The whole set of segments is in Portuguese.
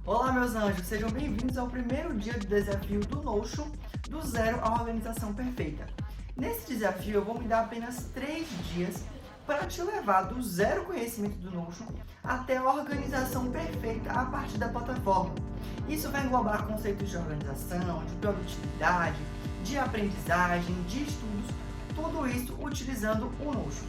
Olá, meus anjos, sejam bem-vindos ao primeiro dia do desafio do Notion, do zero à organização perfeita. Nesse desafio, eu vou me dar apenas 3 dias para te levar do zero conhecimento do Notion até a organização perfeita a partir da plataforma. Isso vai englobar conceitos de organização, de produtividade, de aprendizagem, de estudos, tudo isso utilizando o Notion.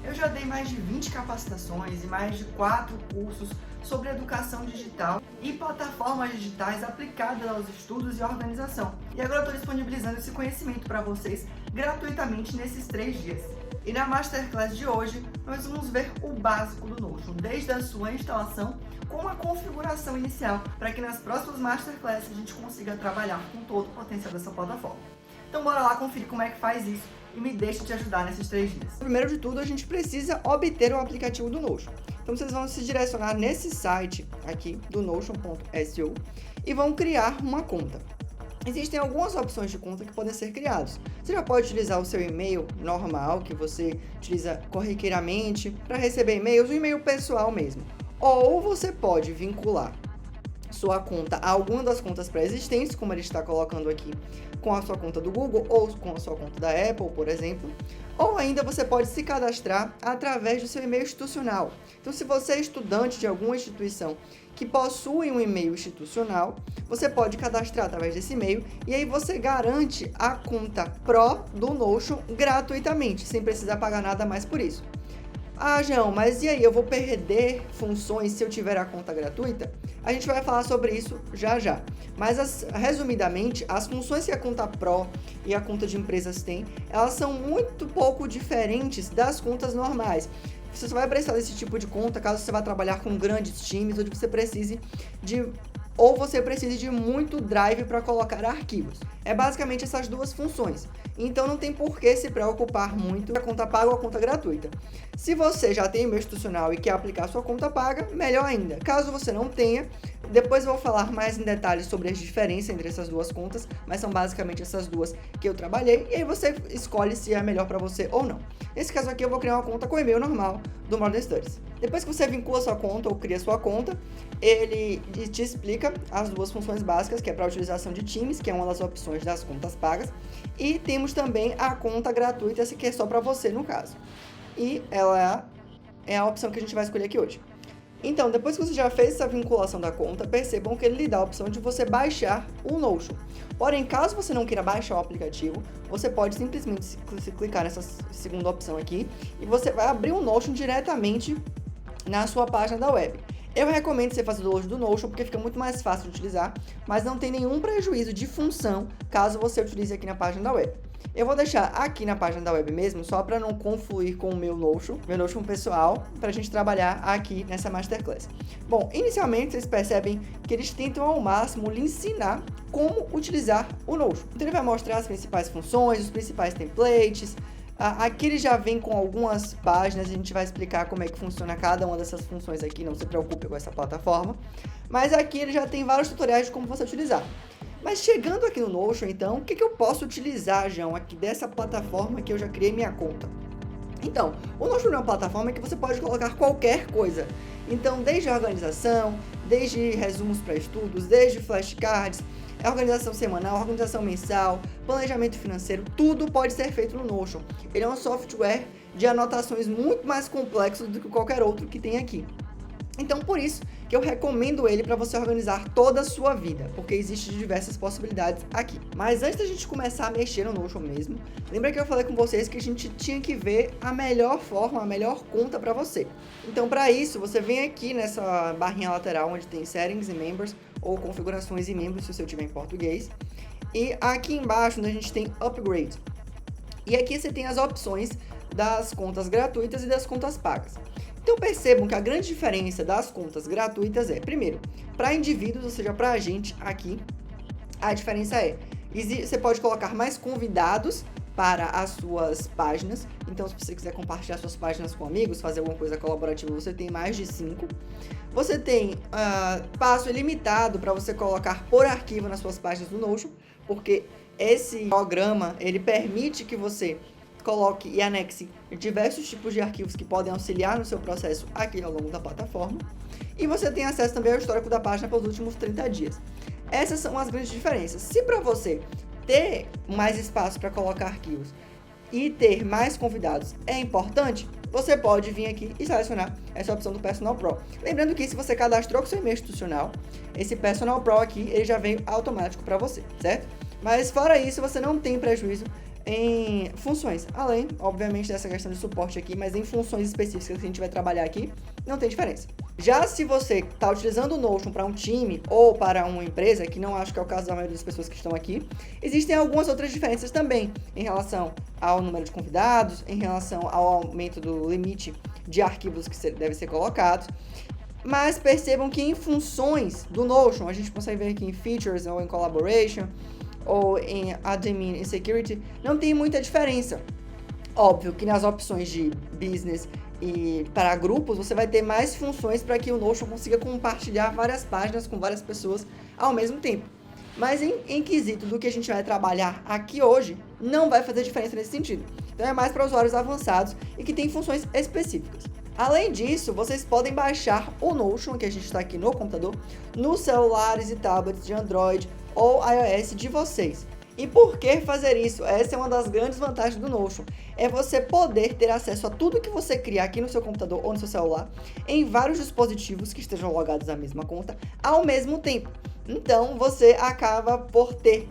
Eu já dei mais de 20 capacitações e mais de 4 cursos sobre educação digital e plataformas digitais aplicadas aos estudos e organização. E agora eu estou disponibilizando esse conhecimento para vocês gratuitamente nesses 3 dias. E na Masterclass de hoje, nós vamos ver o básico do Notion, desde a sua instalação com a configuração inicial, para que nas próximas Masterclass a gente consiga trabalhar com todo o potencial dessa plataforma. Então bora lá conferir como é que faz isso e me deixa te ajudar nesses 3 dias. Primeiro de tudo, a gente precisa obter o aplicativo do Notion. Então vocês vão se direcionar nesse site aqui do notion.so e vão criar uma conta. Existem algumas opções de conta que podem ser criadas. Você já pode utilizar o seu e-mail normal, que você utiliza corriqueiramente para receber e-mails, o e-mail pessoal mesmo. Ou você pode vincular sua conta a alguma das contas pré-existentes, como ele está colocando aqui, com a sua conta do Google ou com a sua conta da Apple, por exemplo. Ou ainda você pode se cadastrar através do seu e-mail institucional. Então, se você é estudante de alguma instituição que possui um e-mail institucional, você pode cadastrar através desse e-mail e aí você garante a conta Pro do Notion gratuitamente, sem precisar pagar nada mais por isso. Ah, João, mas e aí, eu vou perder funções se eu tiver a conta gratuita? A gente vai falar sobre isso já já. Mas, resumidamente, as funções que a conta Pro e a conta de empresas têm, elas são muito pouco diferentes das contas normais. Você só vai precisar desse tipo de conta caso você vá trabalhar com grandes times ou você precise de muito drive para colocar arquivos. É basicamente essas duas funções. Então não tem por que se preocupar muito com a conta paga ou a conta gratuita. Se você já tem e-mail institucional e quer aplicar a sua conta paga, melhor ainda. Caso você não tenha, depois eu vou falar mais em detalhes sobre as diferenças entre essas duas contas, mas são basicamente essas duas que eu trabalhei, e aí você escolhe se é melhor para você ou não. Nesse caso aqui eu vou criar uma conta com e-mail normal do Modern Studies. Depois que você vincula sua conta ou cria sua conta, ele te explica as duas funções básicas, que é para a utilização de Teams, que é uma das opções das contas pagas, e temos também a conta gratuita, essa que é só para você no caso. E ela é a opção que a gente vai escolher aqui hoje. Então, depois que você já fez essa vinculação da conta, percebam que ele lhe dá a opção de você baixar o Notion. Porém, caso você não queira baixar o aplicativo, você pode simplesmente se clicar nessa segunda opção aqui e você vai abrir o Notion diretamente na sua página da web. Eu recomendo você fazer o download do Notion porque fica muito mais fácil de utilizar, mas não tem nenhum prejuízo de função caso você utilize aqui na página da web. Eu vou deixar aqui na página da web mesmo, só para não confluir com o meu Notion pessoal, para a gente trabalhar aqui nessa Masterclass. Bom, inicialmente vocês percebem que eles tentam ao máximo lhe ensinar como utilizar o Notion. Então ele vai mostrar as principais funções, os principais templates. Aqui ele já vem com algumas páginas, a gente vai explicar como é que funciona cada uma dessas funções aqui, não se preocupe com essa plataforma. Mas aqui ele já tem vários tutoriais de como você utilizar. Mas chegando aqui no Notion, então, o que eu posso utilizar, João, aqui dessa plataforma que eu já criei minha conta? Então, o Notion é uma plataforma que você pode colocar qualquer coisa. Então, desde a organização, desde resumos para estudos, desde flashcards, organização semanal, organização mensal, planejamento financeiro, tudo pode ser feito no Notion. Ele é um software de anotações muito mais complexo do que qualquer outro que tem aqui. Então, por isso que eu recomendo ele para você organizar toda a sua vida, porque existem diversas possibilidades aqui. Mas antes da gente começar a mexer no Notion mesmo, lembra que eu falei com vocês que a gente tinha que ver a melhor forma, a melhor conta para você. Então, para isso, você vem aqui nessa barrinha lateral onde tem Settings e Members, ou Configurações e Membros, se você tiver em português. E aqui embaixo, onde a gente tem Upgrade. E aqui você tem as opções das contas gratuitas e das contas pagas. Então percebam que a grande diferença das contas gratuitas é, primeiro, para indivíduos, ou seja, para a gente aqui, a diferença é, você pode colocar mais convidados para as suas páginas. Então, se você quiser compartilhar suas páginas com amigos, fazer alguma coisa colaborativa, você tem mais de 5. Você tem espaço ilimitado para você colocar por arquivo nas suas páginas do Notion, porque esse programa, ele permite que você coloque e anexe diversos tipos de arquivos que podem auxiliar no seu processo aqui ao longo da plataforma. E você tem acesso também ao histórico da página pelos últimos 30 dias. Essas são as grandes diferenças. Se para você ter mais espaço para colocar arquivos e ter mais convidados é importante, você pode vir aqui e selecionar essa opção do Personal Pro. Lembrando que se você cadastrou com seu e-mail institucional, esse Personal Pro aqui ele já veio automático para você, certo? Mas fora isso, você não tem prejuízo em funções, além, obviamente, dessa questão de suporte aqui, mas em funções específicas que a gente vai trabalhar aqui, não tem diferença. Já se você está utilizando o Notion para um time ou para uma empresa, que não acho que é o caso da maioria das pessoas que estão aqui, existem algumas outras diferenças também em relação ao número de convidados, em relação ao aumento do limite de arquivos que devem ser colocados. Mas percebam que em funções do Notion, a gente consegue ver aqui em Features ou em Collaboration, ou em Admin e Security, não tem muita diferença. Óbvio que nas opções de Business e para grupos, você vai ter mais funções para que o Notion consiga compartilhar várias páginas com várias pessoas ao mesmo tempo. Mas em quesito do que a gente vai trabalhar aqui hoje, não vai fazer diferença nesse sentido. Então é mais para usuários avançados e que tem funções específicas. Além disso, vocês podem baixar o Notion, que a gente está aqui no computador, nos celulares e tablets de Android ou iOS de vocês. E por que fazer isso? Essa é uma das grandes vantagens do Notion. É você poder ter acesso a tudo que você criar aqui no seu computador ou no seu celular, em vários dispositivos que estejam logados na mesma conta, ao mesmo tempo. Então, você acaba por ter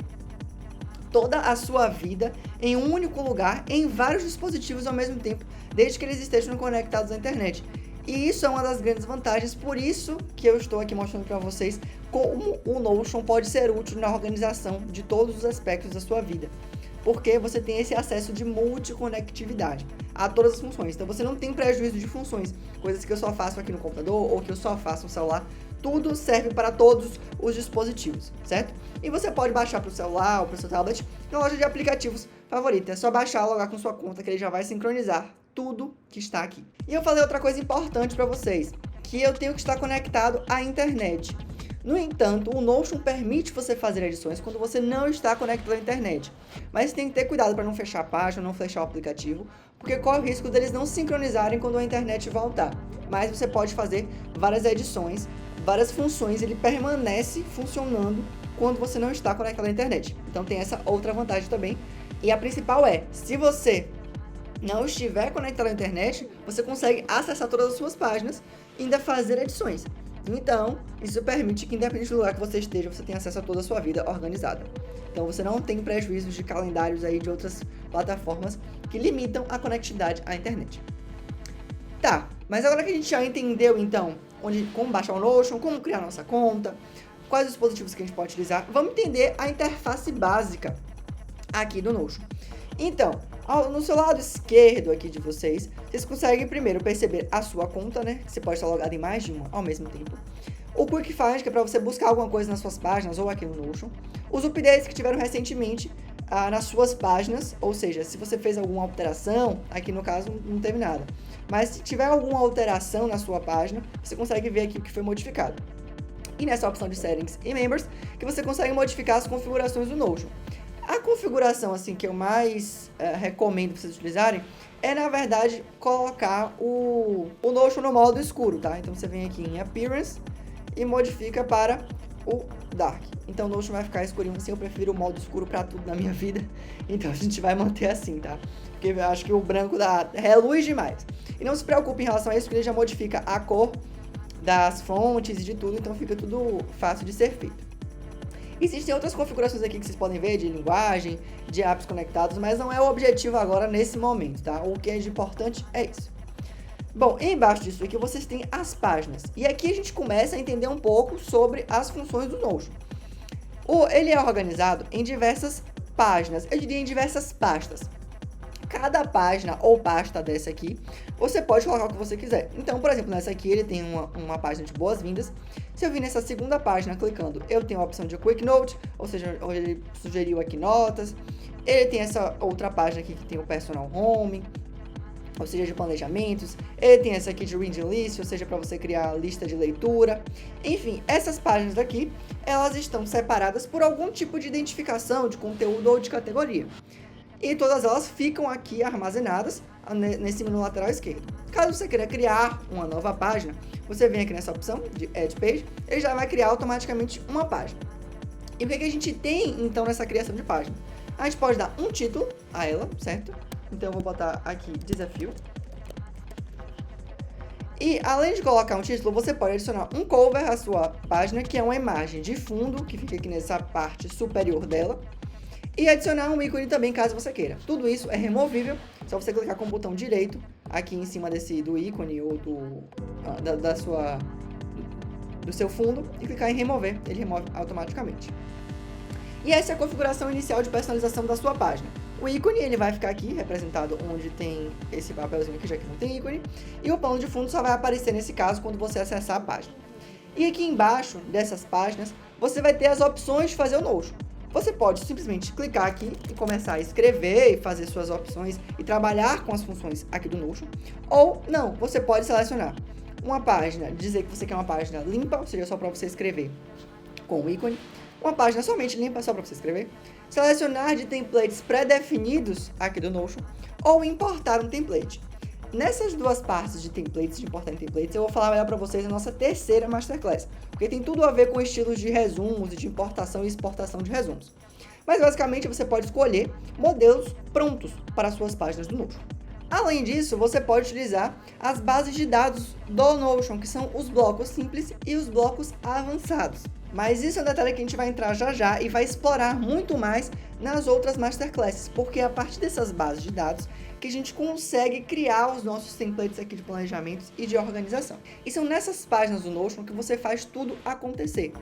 toda a sua vida em um único lugar, em vários dispositivos ao mesmo tempo, desde que eles estejam conectados à internet. E isso é uma das grandes vantagens, por isso que eu estou aqui mostrando para vocês como o Notion pode ser útil na organização de todos os aspectos da sua vida. Porque você tem esse acesso de multiconectividade a todas as funções. Então você não tem prejuízo de funções, coisas que eu só faço aqui no computador ou que eu só faço no celular. Tudo serve para todos os dispositivos, certo? E você pode baixar para o celular ou para o seu tablet na loja de aplicativos favorita. É só baixar, logar com sua conta que ele já vai sincronizar tudo que está aqui. E eu falei outra coisa importante para vocês, que eu tenho que estar conectado à internet. No entanto, o Notion permite você fazer edições quando você não está conectado à internet. Mas tem que ter cuidado para não fechar a página, não fechar o aplicativo, porque corre o risco deles não sincronizarem quando a internet voltar. Mas você pode fazer várias edições, várias funções, ele permanece funcionando quando você não está conectado à internet. Então tem essa outra vantagem também. E a principal é, se você não estiver conectado à internet, você consegue acessar todas as suas páginas e ainda fazer edições. Então, isso permite que, independente do lugar que você esteja, você tenha acesso a toda a sua vida organizada. Então, você não tem prejuízos de calendários aí de outras plataformas que limitam a conectividade à internet. Tá, mas agora que a gente já entendeu, então, como baixar o Notion, como criar nossa conta, quais os dispositivos que a gente pode utilizar, vamos entender a interface básica aqui do Notion. Então, no seu lado esquerdo aqui de vocês conseguem primeiro perceber a sua conta, né? Você pode estar logado em mais de uma ao mesmo tempo. O Quick Find, que é para você buscar alguma coisa nas suas páginas ou aqui no Notion. Os updates que tiveram recentemente nas suas páginas, ou seja, se você fez alguma alteração, aqui no caso não teve nada. Mas se tiver alguma alteração na sua página, você consegue ver aqui o que foi modificado. E nessa opção de Settings e Members, que você consegue modificar as configurações do Notion. A configuração assim que eu mais recomendo vocês utilizarem é, na verdade, colocar o Notion no modo escuro, tá? Então você vem aqui em Appearance e modifica para o Dark. Então o Notion vai ficar escurinho assim, eu prefiro o modo escuro para tudo na minha vida. Então a gente vai manter assim, tá? Porque eu acho que o branco reluz demais. E não se preocupe em relação a isso, porque ele já modifica a cor das fontes e de tudo, então fica tudo fácil de ser feito. Existem outras configurações aqui que vocês podem ver, de linguagem, de apps conectados, mas não é o objetivo agora nesse momento, tá? O que é de importante é isso. Bom, embaixo disso aqui vocês têm as páginas. E aqui a gente começa a entender um pouco sobre as funções do Notion. Ele é organizado em diversas páginas, eu diria em diversas pastas. Cada página ou pasta dessa aqui, você pode colocar o que você quiser. Então, por exemplo, nessa aqui ele tem uma página de boas-vindas. Se eu vir nessa segunda página clicando, eu tenho a opção de Quick Note, ou seja, onde ele sugeriu aqui notas. Ele tem essa outra página aqui que tem o Personal Home, ou seja, de planejamentos. Ele tem essa aqui de Reading List, ou seja, para você criar lista de leitura. Enfim, essas páginas daqui, elas estão separadas por algum tipo de identificação de conteúdo ou de categoria. e todas elas ficam aqui armazenadas nesse menu lateral esquerdo. Caso você queira criar uma nova página, você vem aqui nessa opção de Add Page, ele já vai criar automaticamente uma página. E o que a gente tem, então, nessa criação de página? A gente pode dar um título a ela, certo? Então, eu vou botar aqui desafio. E, além de colocar um título, você pode adicionar um cover à sua página, que é uma imagem de fundo, que fica aqui nessa parte superior dela. E adicionar um ícone também, caso você queira. Tudo isso é removível, só você clicar com o botão direito aqui em cima do ícone ou do seu fundo e clicar em remover, ele remove automaticamente. E essa é a configuração inicial de personalização da sua página. O ícone ele vai ficar aqui, representado onde tem esse papelzinho aqui, já que não tem ícone, e o plano de fundo só vai aparecer nesse caso quando você acessar a página. E aqui embaixo dessas páginas, você vai ter as opções de fazer o Notion. Você pode simplesmente clicar aqui e começar a escrever e fazer suas opções e trabalhar com as funções aqui do Notion. Ou não, você pode selecionar uma página, dizer que você quer uma página limpa, ou seja, só para você escrever com o ícone. Uma página somente limpa, só para você escrever. Selecionar de templates pré-definidos aqui do Notion. Ou importar um template. Nessas duas partes de templates, de importar em templates, eu vou falar melhor para vocês na nossa terceira Masterclass, porque tem tudo a ver com estilos de resumos e de importação e exportação de resumos. Mas basicamente você pode escolher modelos prontos para as suas páginas do Notion. Além disso, você pode utilizar as bases de dados do Notion, que são os blocos simples e os blocos avançados. Mas isso é um detalhe que a gente vai entrar já já e vai explorar muito mais nas outras Masterclasses, porque é a partir dessas bases de dados que a gente consegue criar os nossos templates aqui de planejamentos e de organização. E são nessas páginas do Notion que você faz tudo acontecer.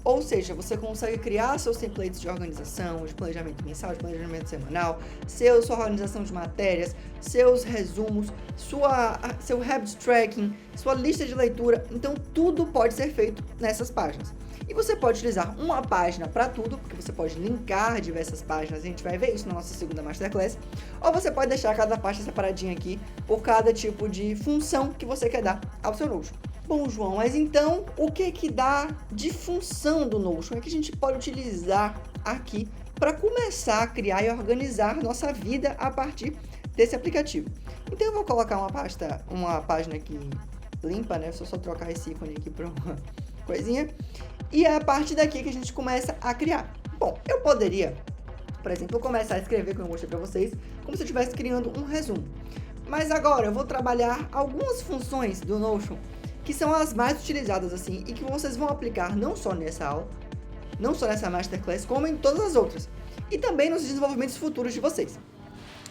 Ou seja, você consegue criar seus templates de organização, de planejamento mensal, de planejamento semanal, sua organização de matérias, seus resumos, seu habit tracking, sua lista de leitura. Então, tudo pode ser feito nessas páginas. E você pode utilizar uma página para tudo, porque você pode linkar diversas páginas, a gente vai ver isso na nossa segunda Masterclass. Ou você pode deixar cada página separadinha aqui por cada tipo de função que você quer dar ao seu Notion. Bom, João, mas então o que dá de função do Notion? É que a gente pode utilizar aqui para começar a criar e organizar nossa vida a partir desse aplicativo. Então eu vou colocar uma página aqui limpa, né? Só trocar esse ícone aqui para uma coisinha. E é a partir daqui que a gente começa a criar. Bom, eu poderia, por exemplo, começar a escrever, como eu mostrei para vocês, como se eu estivesse criando um resumo. Mas agora eu vou trabalhar algumas funções do Notion que são as mais utilizadas assim e que vocês vão aplicar não só nessa aula, não só nessa Masterclass, como em todas as outras. E também nos desenvolvimentos futuros de vocês.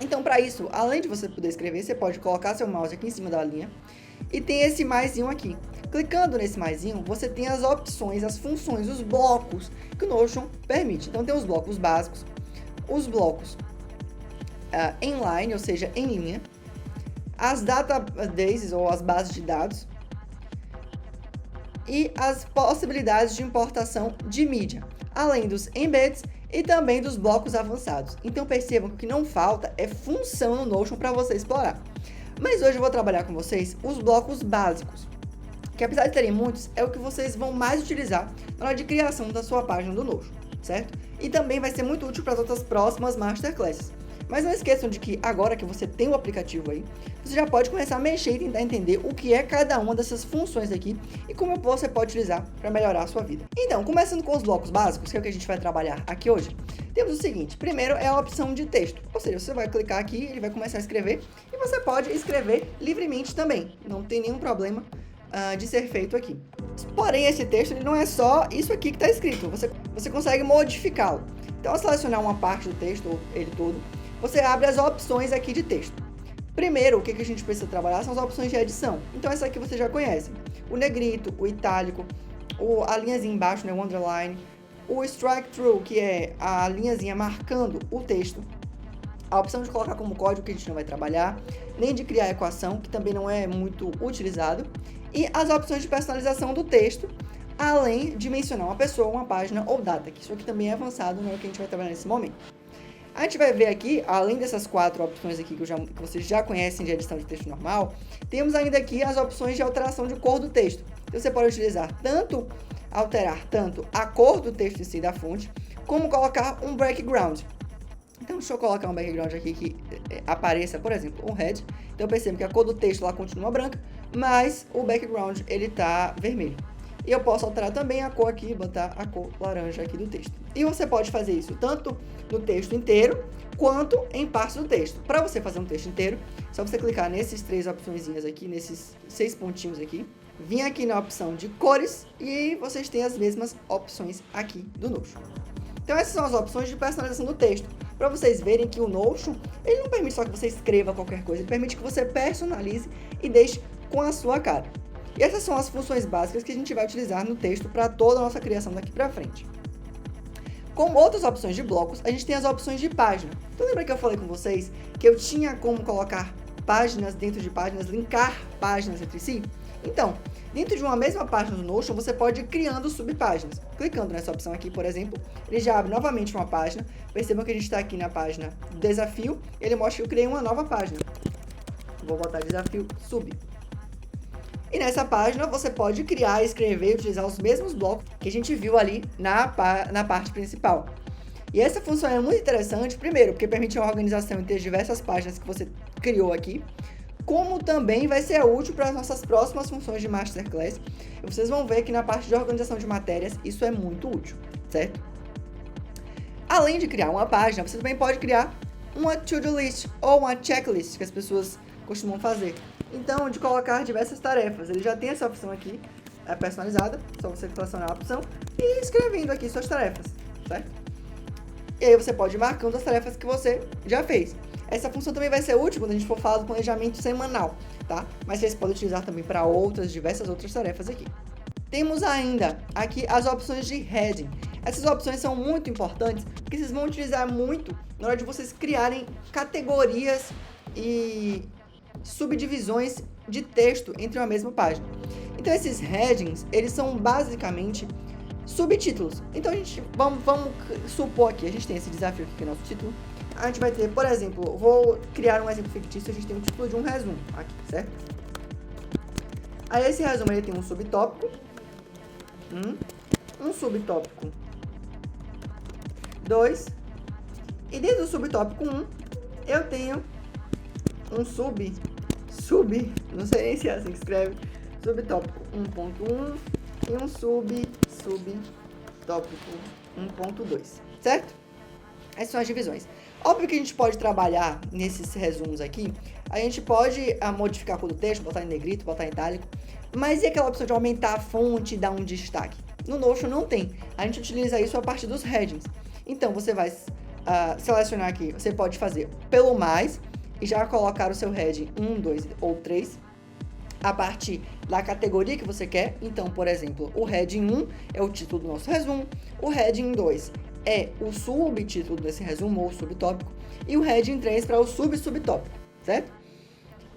Então, para isso, além de você poder escrever, você pode colocar seu mouse aqui em cima da linha e tem esse maisinho aqui. Clicando nesse maisinho, você tem as opções, as funções, os blocos que o Notion permite. Então, tem os blocos básicos, os blocos inline, ou seja, em linha, as databases ou as bases de dados e as possibilidades de importação de mídia, além dos embeds e também dos blocos avançados. Então percebam que o que não falta é função no Notion para você explorar. Mas hoje eu vou trabalhar com vocês os blocos básicos, que apesar de terem muitos, é o que vocês vão mais utilizar na hora de criação da sua página do Notion, certo? E também vai ser muito útil para as outras próximas Masterclasses. Mas não esqueçam de que agora que você tem o aplicativo aí, você já pode começar a mexer e tentar entender o que é cada uma dessas funções aqui e como você pode utilizar para melhorar a sua vida. Então, começando com os blocos básicos, que é o que a gente vai trabalhar aqui hoje, temos o seguinte: primeiro é a opção de texto, ou seja, você vai clicar aqui, ele vai começar a escrever e você pode escrever livremente também, não tem nenhum problema de ser feito aqui. Porém, esse texto ele não é só isso aqui que está escrito, você consegue modificá-lo. Então, ao selecionar uma parte do texto, ou ele todo, você abre as opções aqui de texto. Primeiro, o que a gente precisa trabalhar são as opções de edição. Então, essa aqui você já conhece. O negrito, o itálico, a linhazinha embaixo, né, o underline. O strike through, que é a linhazinha marcando o texto. A opção de colocar como código, que a gente não vai trabalhar. Nem de criar equação, que também não é muito utilizado. E as opções de personalização do texto, além de mencionar uma pessoa, uma página ou data, que isso aqui também é avançado, não é o que a gente vai trabalhar nesse momento. A gente vai ver aqui, além dessas 4 opções aqui que vocês já conhecem de edição de texto normal, temos ainda aqui as opções de alteração de cor do texto. Então, você pode utilizar alterar tanto a cor do texto em si da fonte, como colocar um background. Então, deixa eu colocar um background aqui que apareça, por exemplo, um red. Então eu percebo que a cor do texto lá continua branca, mas o background ele tá vermelho. E eu posso alterar também a cor aqui, botar a cor laranja aqui do texto. E você pode fazer isso tanto no texto inteiro, quanto em partes do texto. Para você fazer um texto inteiro, é só você clicar nesses 3 opçõezinhas aqui, nesses 6 pontinhos aqui, vir aqui na opção de cores e vocês têm as mesmas opções aqui do Notion. Então essas são as opções de personalização do texto, para vocês verem que o Notion, ele não permite só que você escreva qualquer coisa, ele permite que você personalize e deixe com a sua cara. E essas são as funções básicas que a gente vai utilizar no texto para toda a nossa criação daqui para frente. Como outras opções de blocos, a gente tem as opções de página. Então lembra que eu falei com vocês que eu tinha como colocar páginas dentro de páginas, linkar páginas entre si? Então, dentro de uma mesma página do Notion, você pode ir criando subpáginas. Clicando nessa opção aqui, por exemplo, ele já abre novamente uma página. Percebam que a gente está aqui na página do desafio, ele mostra que eu criei uma nova página. Vou botar desafio sub. E nessa página você pode criar, escrever e utilizar os mesmos blocos que a gente viu ali na parte principal. E essa função é muito interessante, primeiro, porque permite uma organização entre as diversas páginas que você criou aqui, como também vai ser útil para as nossas próximas funções de Masterclass. E vocês vão ver que na parte de organização de matérias isso é muito útil, certo? Além de criar uma página, você também pode criar uma to-do list ou uma checklist que as pessoas costumam fazer. Então, de colocar diversas tarefas. Ele já tem essa opção aqui, personalizada, só você selecionar a opção e escrevendo aqui suas tarefas, certo? E aí você pode ir marcando as tarefas que você já fez. Essa função também vai ser útil quando a gente for falar do planejamento semanal, tá? Mas vocês podem utilizar também para diversas outras tarefas aqui. Temos ainda aqui as opções de heading. Essas opções são muito importantes porque vocês vão utilizar muito na hora de vocês criarem categorias e subdivisões de texto entre uma mesma página. Então esses headings, eles são basicamente subtítulos. Então vamos supor aqui, a gente tem esse desafio aqui que é o nosso título. A gente vai ter, por exemplo, vou criar um exemplo fictício, a gente tem um título de um resumo aqui, certo? Aí esse resumo ele tem um subtópico, um subtópico 2, e dentro do subtópico 1 eu tenho um não sei nem se é assim que escreve, subtópico 1.1 e um subtópico 1.2, certo? Essas são as divisões. Óbvio que a gente pode trabalhar nesses resumos aqui, a gente pode modificar a cor do texto, botar em negrito, botar em itálico, mas e aquela opção de aumentar a fonte e dar um destaque? No Notion não tem, a gente utiliza isso a partir dos headings. Então você vai selecionar aqui, você pode fazer pelo mais, e já colocar o seu heading 1, 2 ou 3 a partir da categoria que você quer. Então, por exemplo, o heading 1 é o título do nosso resumo, o heading 2 é o subtítulo desse resumo ou subtópico e o heading 3 para o subtópico, certo?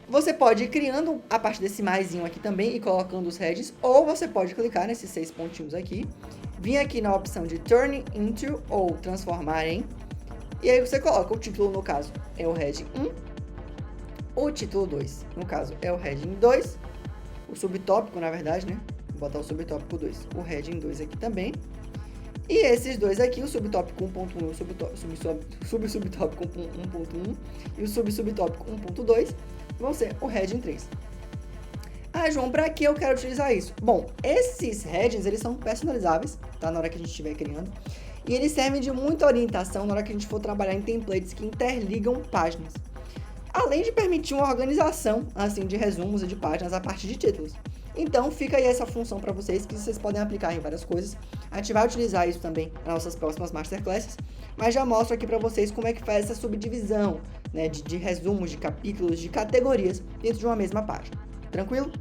Você pode ir criando a partir desse maisinho aqui também e colocando os headings, ou você pode clicar nesses 6 pontinhos aqui, vir aqui na opção de Turn Into ou Transformar em, e aí você coloca o título, no caso, é o heading 1, o título 2, no caso, é o heading 2, o subtópico, na verdade, né? Vou botar o subtópico 2, o heading 2 aqui também. E esses dois aqui, o subtópico 1.1 e o subtópico 1.1 e o subtópico 1.2, vão ser o heading 3. Ah, João, para que eu quero utilizar isso? Bom, esses headings, eles são personalizáveis, tá? Na hora que a gente estiver criando. E eles servem de muita orientação na hora que a gente for trabalhar em templates que interligam páginas. Além de permitir uma organização, assim, de resumos e de páginas a partir de títulos. Então, fica aí essa função para vocês, que vocês podem aplicar em várias coisas. A gente vai utilizar isso também nas nossas próximas Masterclasses, mas já mostro aqui para vocês como é que faz essa subdivisão, né, de resumos, de capítulos, de categorias dentro de uma mesma página. Tranquilo?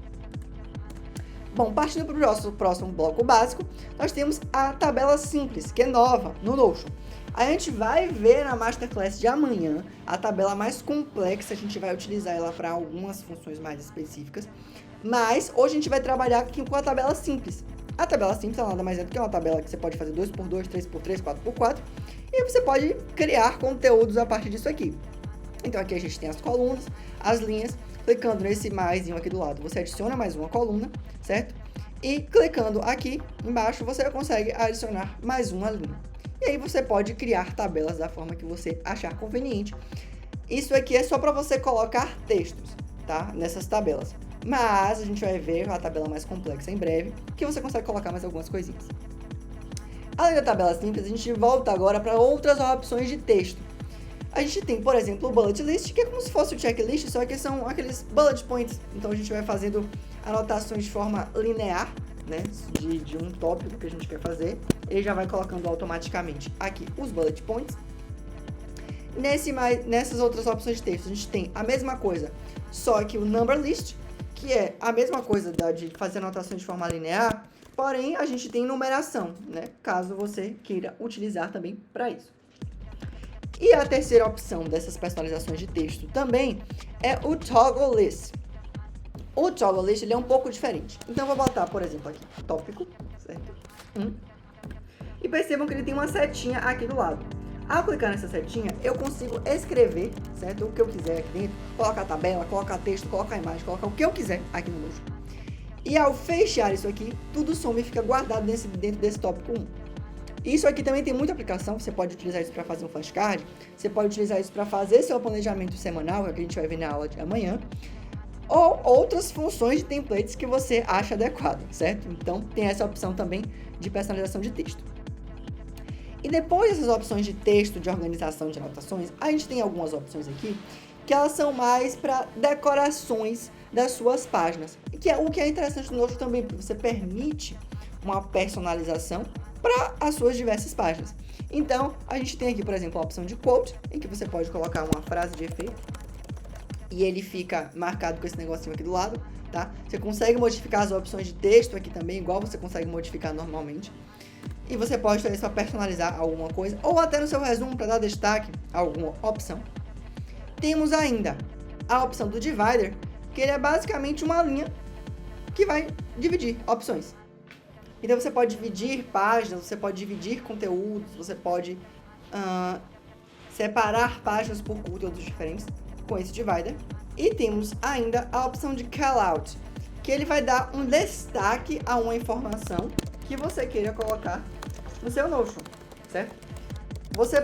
Bom, partindo para o próximo bloco básico, nós temos a tabela simples, que é nova no Notion. A gente vai ver na Masterclass de amanhã a tabela mais complexa, a gente vai utilizar ela para algumas funções mais específicas, mas hoje a gente vai trabalhar aqui com a tabela simples. A tabela simples é nada mais é do que uma tabela que você pode fazer 2x2, 3x3, 4x4, e você pode criar conteúdos a partir disso aqui. Então aqui a gente tem as colunas, as linhas, clicando nesse maisinho aqui do lado, você adiciona mais uma coluna, certo? E clicando aqui embaixo, você consegue adicionar mais uma linha. E aí você pode criar tabelas da forma que você achar conveniente. Isso aqui é só para você colocar textos, tá? Nessas tabelas. Mas a gente vai ver a tabela mais complexa em breve, que você consegue colocar mais algumas coisinhas. Além da tabela simples, a gente volta agora para outras opções de texto. A gente tem, por exemplo, o bullet list, que é como se fosse o checklist, só que são aqueles bullet points. Então a gente vai fazendo anotações de forma linear, né, de um tópico que a gente quer fazer. Ele já vai colocando automaticamente aqui os bullet points. Nessas outras opções de texto, a gente tem a mesma coisa, só que o number list, que é a mesma coisa de fazer anotações de forma linear, porém a gente tem numeração, né, caso você queira utilizar também para isso. E a terceira opção dessas personalizações de texto também é o toggle list. O toggle list ele é um pouco diferente. Então eu vou botar, por exemplo, aqui, tópico, certo? E percebam que ele tem uma setinha aqui do lado. Ao clicar nessa setinha, eu consigo escrever, certo? O que eu quiser aqui dentro. Colocar tabela, colocar texto, colocar imagem, colocar o que eu quiser aqui no Notion. E ao fechar isso aqui, tudo some e fica guardado dentro desse tópico 1. Isso aqui também tem muita aplicação. Você pode utilizar isso para fazer um flashcard. Você pode utilizar isso para fazer seu planejamento semanal, que a gente vai ver na aula de amanhã. Ou outras funções de templates que você acha adequado, certo? Então, tem essa opção também de personalização de texto. E depois dessas opções de texto, de organização de anotações, a gente tem algumas opções aqui que elas são mais para decorações das suas páginas. E que é o que é interessante no Notion também, porque você permite uma personalização para as suas diversas páginas. Então, a gente tem aqui, por exemplo, a opção de quote, em que você pode colocar uma frase de efeito e ele fica marcado com esse negocinho aqui do lado, tá? Você consegue modificar as opções de texto aqui também, igual você consegue modificar normalmente. E você pode fazer isso para personalizar alguma coisa, ou até no seu resumo para dar destaque a alguma opção. Temos ainda a opção do divider, que ele é basicamente uma linha que vai dividir opções. Então você pode dividir páginas, você pode dividir conteúdos, você pode separar páginas por conteúdos diferentes com esse divider. E temos ainda a opção de callout, que ele vai dar um destaque a uma informação que você queira colocar no seu Notion, certo? Você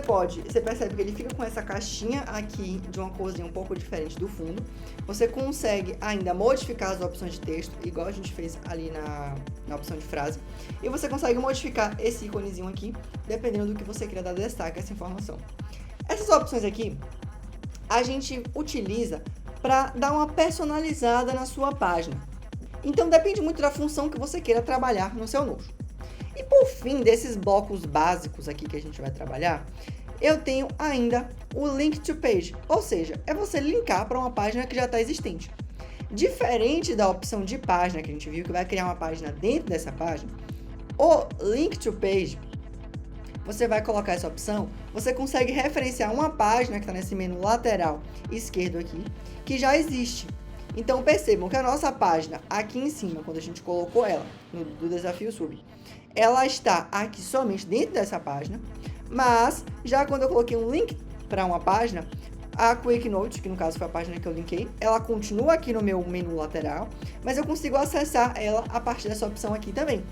percebe que ele fica com essa caixinha aqui de uma corzinha um pouco diferente do fundo. Você consegue ainda modificar as opções de texto, igual a gente fez ali na opção de frase. E você consegue modificar esse íconezinho aqui, dependendo do que você queira dar destaque a essa informação. Essas opções aqui, a gente utiliza para dar uma personalizada na sua página. Então, depende muito da função que você queira trabalhar no seu Notion. E por fim, desses blocos básicos aqui que a gente vai trabalhar, eu tenho ainda o Link to Page, ou seja, é você linkar para uma página que já está existente. Diferente da opção de página que a gente viu, que vai criar uma página dentro dessa página, o Link to Page, você vai colocar essa opção, você consegue referenciar uma página que está nesse menu lateral esquerdo aqui, que já existe. Então percebam que a nossa página aqui em cima, quando a gente colocou ela do Desafio Sub, ela está aqui somente dentro dessa página, mas já quando eu coloquei um link para uma página, a Quick Note, que no caso foi a página que eu linkei, ela continua aqui no meu menu lateral, mas eu consigo acessar ela a partir dessa opção aqui também.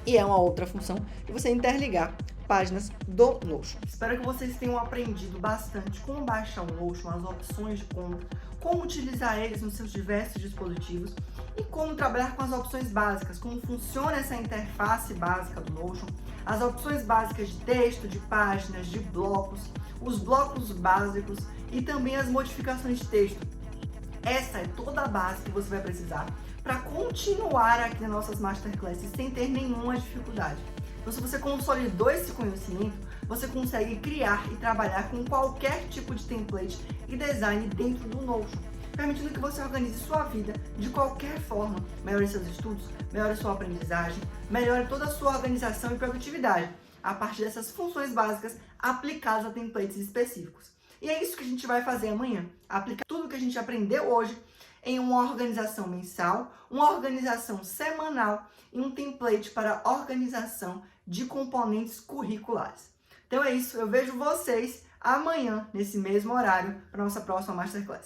E é uma outra função de você interligar páginas do Notion. Espero que vocês tenham aprendido bastante como baixar o Notion, as opções de conta, como utilizar eles nos seus diversos dispositivos e como trabalhar com as opções básicas, como funciona essa interface básica do Notion, as opções básicas de texto, de páginas, de blocos, os blocos básicos e também as modificações de texto. Essa é toda a base que você vai precisar para continuar aqui nas nossas masterclasses sem ter nenhuma dificuldade. Então, se você consolidou esse conhecimento, você consegue criar e trabalhar com qualquer tipo de template e design dentro do Notion, permitindo que você organize sua vida de qualquer forma, melhore seus estudos, melhore sua aprendizagem, melhore toda a sua organização e produtividade, a partir dessas funções básicas aplicadas a templates específicos. E é isso que a gente vai fazer amanhã, aplicar tudo que a gente aprendeu hoje em uma organização mensal, uma organização semanal e um template para organização de componentes curriculares. Então é isso, eu vejo vocês amanhã, nesse mesmo horário, para a nossa próxima Masterclass.